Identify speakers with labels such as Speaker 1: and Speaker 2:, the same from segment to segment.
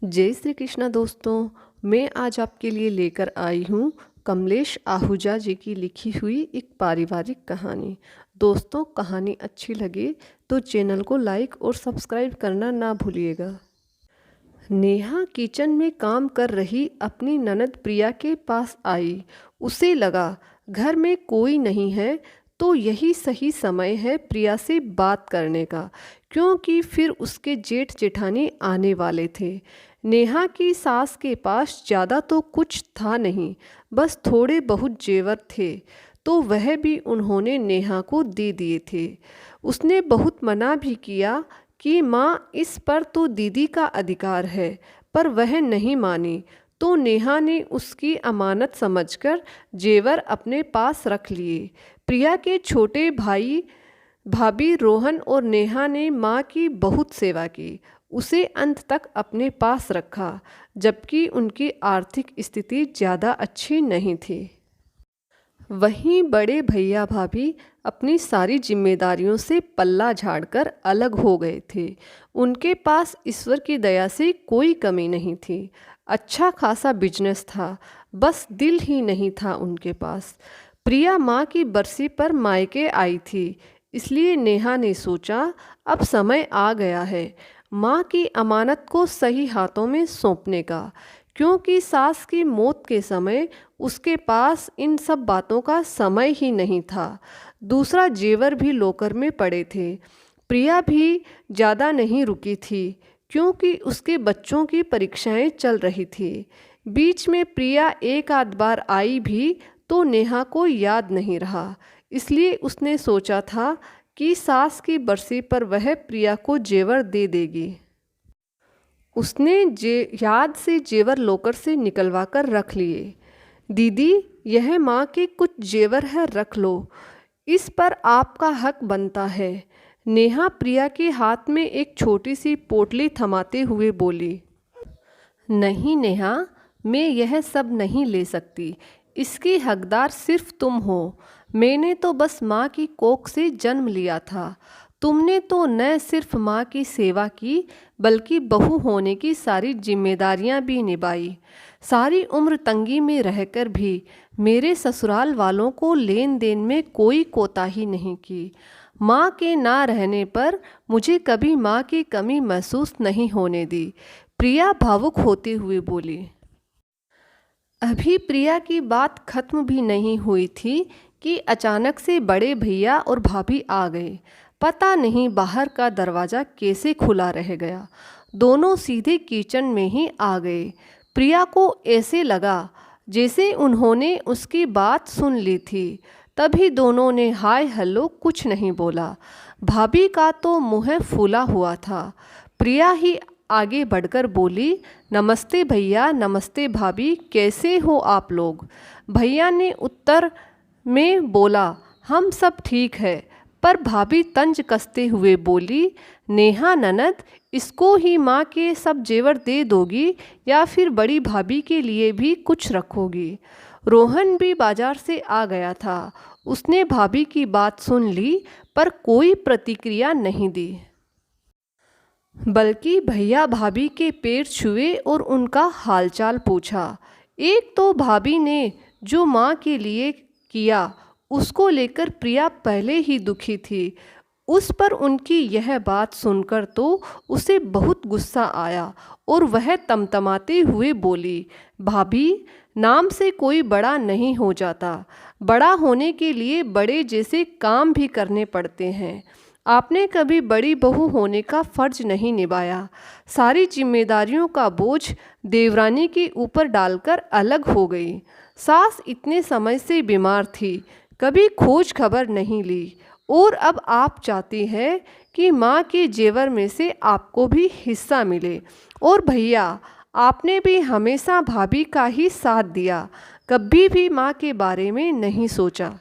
Speaker 1: जय श्री कृष्णा दोस्तों। मैं आज आपके लिए लेकर आई हूँ कमलेश आहूजा जी की लिखी हुई एक पारिवारिक कहानी। दोस्तों, कहानी अच्छी लगे तो चैनल को लाइक और सब्सक्राइब करना ना भूलिएगा। नेहा किचन में काम कर रही अपनी ननद प्रिया के पास आई। उसे लगा घर में कोई नहीं है तो यही सही समय है प्रिया से बात करने का, क्योंकि फिर उसके जेठ जेठानी आने वाले थे। नेहा की सास के पास ज़्यादा तो कुछ था नहीं, बस थोड़े बहुत जेवर थे, तो वह भी उन्होंने नेहा को दे दिए थे। उसने बहुत मना भी किया कि माँ, इस पर तो दीदी का अधिकार है, पर वह नहीं मानी। तो नेहा ने उसकी अमानत समझकर जेवर अपने पास रख लिए। प्रिया के छोटे भाई भाभी रोहन और नेहा ने माँ की बहुत सेवा की, उसे अंत तक अपने पास रखा, जबकि उनकी आर्थिक स्थिति ज़्यादा अच्छी नहीं थी। वहीं बड़े भैया भाभी अपनी सारी जिम्मेदारियों से पल्ला झाड़कर अलग हो गए थे। उनके पास ईश्वर की दया से कोई कमी नहीं थी। अच्छा खासा बिजनेस था, बस दिल ही नहीं था उनके पास। प्रिया माँ की बरसी पर मायके आई थी, इसलिए नेहा ने सोचा अब समय आ गया है माँ की अमानत को सही हाथों में सौंपने का, क्योंकि सास की मौत के समय उसके पास इन सब बातों का समय ही नहीं था। दूसरा, जेवर भी लॉकर में पड़े थे। प्रिया भी ज़्यादा नहीं रुकी थी, क्योंकि उसके बच्चों की परीक्षाएं चल रही थी। बीच में प्रिया एक आध बार आई भी तो नेहा को याद नहीं रहा, इसलिए उसने सोचा था कि सास की बरसी पर वह प्रिया को जेवर दे देगी। उसने याद से जेवर लॉकर से निकलवा कर रख लिए। दीदी, यह माँ के कुछ जेवर है, रख लो, इस पर आपका हक बनता है। नेहा प्रिया के हाथ में एक छोटी सी पोटली थमाते हुए बोली। नहीं नेहा, मैं यह सब नहीं ले सकती, इसकी हकदार सिर्फ तुम हो। मैंने तो बस माँ की कोख से जन्म लिया था। तुमने तो न सिर्फ माँ की सेवा की, बल्कि बहू होने की सारी जिम्मेदारियाँ भी निभाई। सारी उम्र तंगी में रहकर भी मेरे ससुराल वालों को लेन देन में कोई कोताही नहीं की। माँ के ना रहने पर मुझे कभी माँ की कमी महसूस नहीं होने दी। प्रिया भावुक होते हुए बोली। अभी प्रिया की बात खत्म भी नहीं हुई थी कि अचानक से बड़े भैया और भाभी आ गए। पता नहीं बाहर का दरवाज़ा कैसे खुला रह गया। दोनों सीधे किचन में ही आ गए। प्रिया को ऐसे लगा जैसे उन्होंने उसकी बात सुन ली थी। तभी दोनों ने हाय हेलो कुछ नहीं बोला। भाभी का तो मुँह फूला हुआ था। प्रिया ही आगे बढ़कर बोली, नमस्ते भैया, नमस्ते भाभी, कैसे हो आप लोग। भैया ने उत्तर में बोला, हम सब ठीक है। पर भाभी तंज कसते हुए बोली, नेहा ननद, इसको ही माँ के सब जेवर दे दोगी या फिर बड़ी भाभी के लिए भी कुछ रखोगी। रोहन भी बाजार से आ गया था। उसने भाभी की बात सुन ली, पर कोई प्रतिक्रिया नहीं दी, बल्कि भैया भाभी के पैर छुए और उनका हालचाल पूछा। एक तो भाभी ने जो माँ के लिए किया उसको लेकर प्रिया पहले ही दुखी थी। उस पर उनकी यह बात सुनकर तो उसे बहुत गुस्सा आया और वह तमतमाते हुए बोली, भाभी, नाम से कोई बड़ा नहीं हो जाता। बड़ा होने के लिए बड़े जैसे काम भी करने पड़ते हैं। आपने कभी बड़ी बहू होने का फर्ज नहीं निभाया। सारी जिम्मेदारियों का बोझ देवरानी के ऊपर डालकर अलग हो गई। सास इतने समय से बीमार थी, कभी खोज खबर नहीं ली, और अब आप चाहती हैं कि माँ के जेवर में से आपको भी हिस्सा मिले। और भैया, आपने भी हमेशा भाभी का ही साथ दिया, कभी भी माँ के बारे में नहीं सोचा।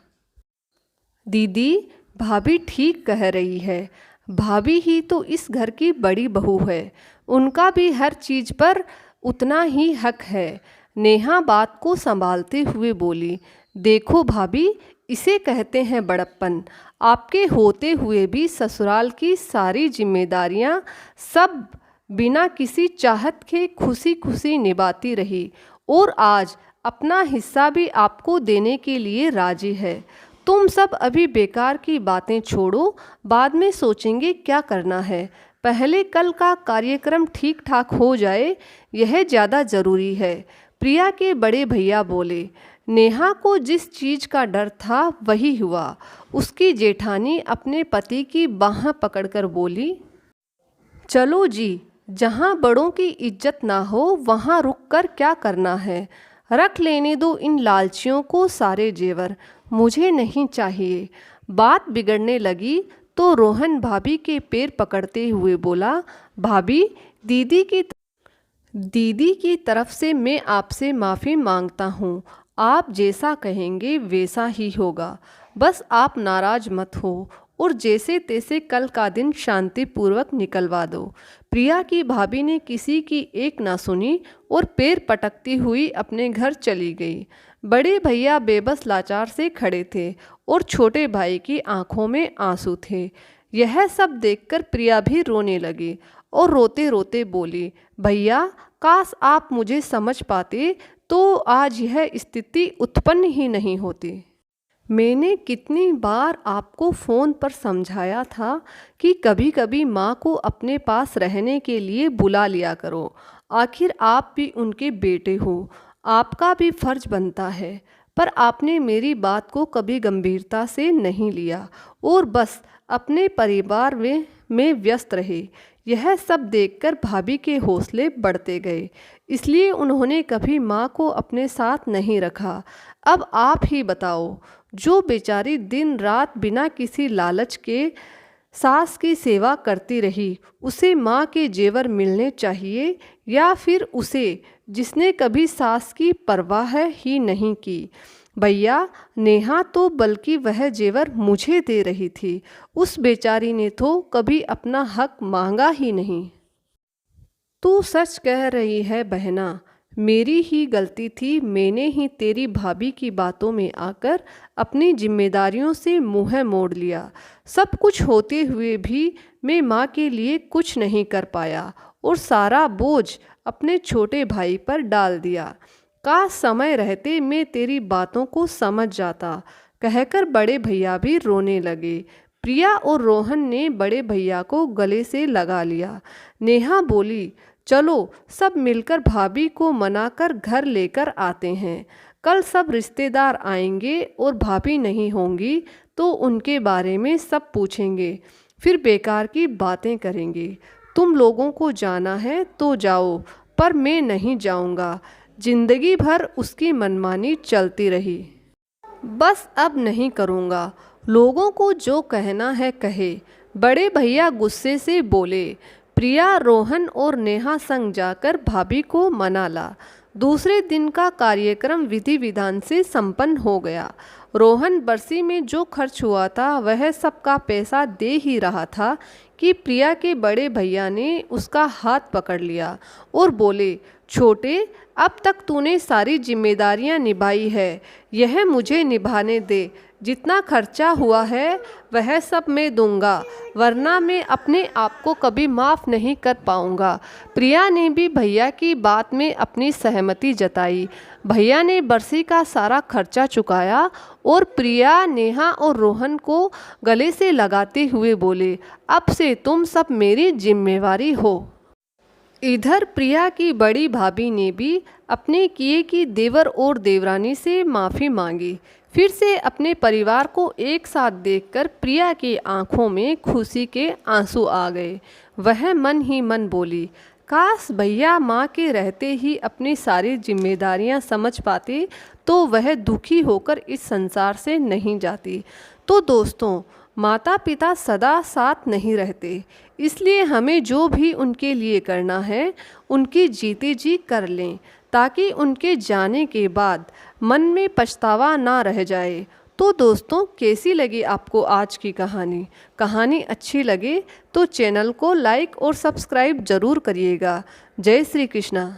Speaker 1: दीदी, भाभी ठीक कह रही है। भाभी ही तो इस घर की बड़ी बहू है, उनका भी हर चीज़ पर उतना ही हक है। नेहा बात को संभालते हुए बोली, देखो भाभी, इसे कहते हैं बड़प्पन। आपके होते हुए भी ससुराल की सारी जिम्मेदारियां सब बिना किसी चाहत के खुशी खुशी निभाती रही और आज अपना हिस्सा भी आपको देने के लिए राजी है। तुम सब अभी बेकार की बातें छोड़ो, बाद में सोचेंगे क्या करना है। पहले कल का कार्यक्रम ठीक ठाक हो जाए, यह ज़्यादा ज़रूरी है। प्रिया के बड़े भैया बोले। नेहा को जिस चीज़ का डर था वही हुआ। उसकी जेठानी अपने पति की बाह पकड़कर बोली, चलो जी, जहाँ बड़ों की इज्जत ना हो वहाँ रुक कर क्या करना है। रख लेने दो इन लालचियों को सारे जेवर, मुझे नहीं चाहिए। बात बिगड़ने लगी तो रोहन भाभी के पैर पकड़ते हुए बोला, भाभी, दीदी की तरफ से मैं आपसे माफ़ी मांगता हूँ। आप जैसा कहेंगे वैसा ही होगा, बस आप नाराज़ मत हो और जैसे तैसे कल का दिन शांतिपूर्वक निकलवा दो। प्रिया की भाभी ने किसी की एक ना सुनी और पैर पटकती हुई अपने घर चली गई। बड़े भैया बेबस लाचार से खड़े थे और छोटे भाई की आंखों में आंसू थे। यह सब देखकर प्रिया भी रोने लगी और रोते रोते बोली, भैया, काश आप मुझे समझ पाते तो आज यह स्थिति उत्पन्न ही नहीं होती। मैंने कितनी बार आपको फ़ोन पर समझाया था कि कभी कभी माँ को अपने पास रहने के लिए बुला लिया करो। आखिर आप भी उनके बेटे हो, आपका भी फर्ज बनता है। पर आपने मेरी बात को कभी गंभीरता से नहीं लिया और बस अपने परिवार में व्यस्त रहे। यह सब देखकर भाभी के हौसले बढ़ते गए, इसलिए उन्होंने कभी माँ को अपने साथ नहीं रखा। अब आप ही बताओ, जो बेचारी दिन रात बिना किसी लालच के सास की सेवा करती रही, उसे माँ के जेवर मिलने चाहिए या फिर उसे जिसने कभी सास की परवाह ही नहीं की। भैया, नेहा तो बल्कि वह जेवर मुझे दे रही थी, उस बेचारी ने तो कभी अपना हक मांगा ही नहीं। तू सच कह रही है बहना, मेरी ही गलती थी। मैंने ही तेरी भाभी की बातों में आकर अपनी जिम्मेदारियों से मुँह मोड़ लिया। सब कुछ होते हुए भी मैं माँ के लिए कुछ नहीं कर पाया और सारा बोझ अपने छोटे भाई पर डाल दिया। काश समय रहते मैं तेरी बातों को समझ जाता, कहकर बड़े भैया भी रोने लगे। प्रिया और रोहन ने बड़े भैया को गले से लगा लिया। नेहा बोली, चलो सब मिलकर भाभी को मनाकर घर लेकर आते हैं। कल सब रिश्तेदार आएंगे और भाभी नहीं होंगी तो उनके बारे में सब पूछेंगे, फिर बेकार की बातें करेंगे। तुम लोगों को जाना है तो जाओ, पर मैं नहीं जाऊंगा। जिंदगी भर उसकी मनमानी चलती रही, बस अब नहीं करूँगा। लोगों को जो कहना है कहे। बड़े भैया गुस्से से बोले। प्रिया, रोहन और नेहा संग जाकर भाभी को मना ला। दूसरे दिन का कार्यक्रम विधि विधान से संपन्न हो गया। रोहन बरसी में जो खर्च हुआ था वह सबका पैसा दे ही रहा था कि प्रिया के बड़े भैया ने उसका हाथ पकड़ लिया और बोले, छोटे, अब तक तूने सारी जिम्मेदारियां निभाई है, यह मुझे निभाने दे। जितना खर्चा हुआ है वह सब मैं दूंगा, वरना मैं अपने आप को कभी माफ़ नहीं कर पाऊंगा। प्रिया ने भी भैया की बात में अपनी सहमति जताई। भैया ने बरसी का सारा खर्चा चुकाया और प्रिया, नेहा और रोहन को गले से लगाते हुए बोले, अब से तुम सब मेरी जिम्मेवारी हो। इधर प्रिया की बड़ी भाभी ने भी अपने किए की देवर और देवरानी से माफ़ी मांगी। फिर से अपने परिवार को एक साथ देखकर प्रिया की आंखों में खुशी के आंसू आ गए। वह मन ही मन बोली, काश भैया माँ के रहते ही अपनी सारी जिम्मेदारियाँ समझ पाते तो वह दुखी होकर इस संसार से नहीं जाती। तो दोस्तों, माता पिता सदा साथ नहीं रहते, इसलिए हमें जो भी उनके लिए करना है उनकी जीते जी कर लें, ताकि उनके जाने के बाद मन में पछतावा ना रह जाए। तो दोस्तों, कैसी लगी आपको आज की कहानी? कहानी अच्छी लगे तो चैनल को लाइक और सब्सक्राइब ज़रूर करिएगा। जय श्री कृष्णा।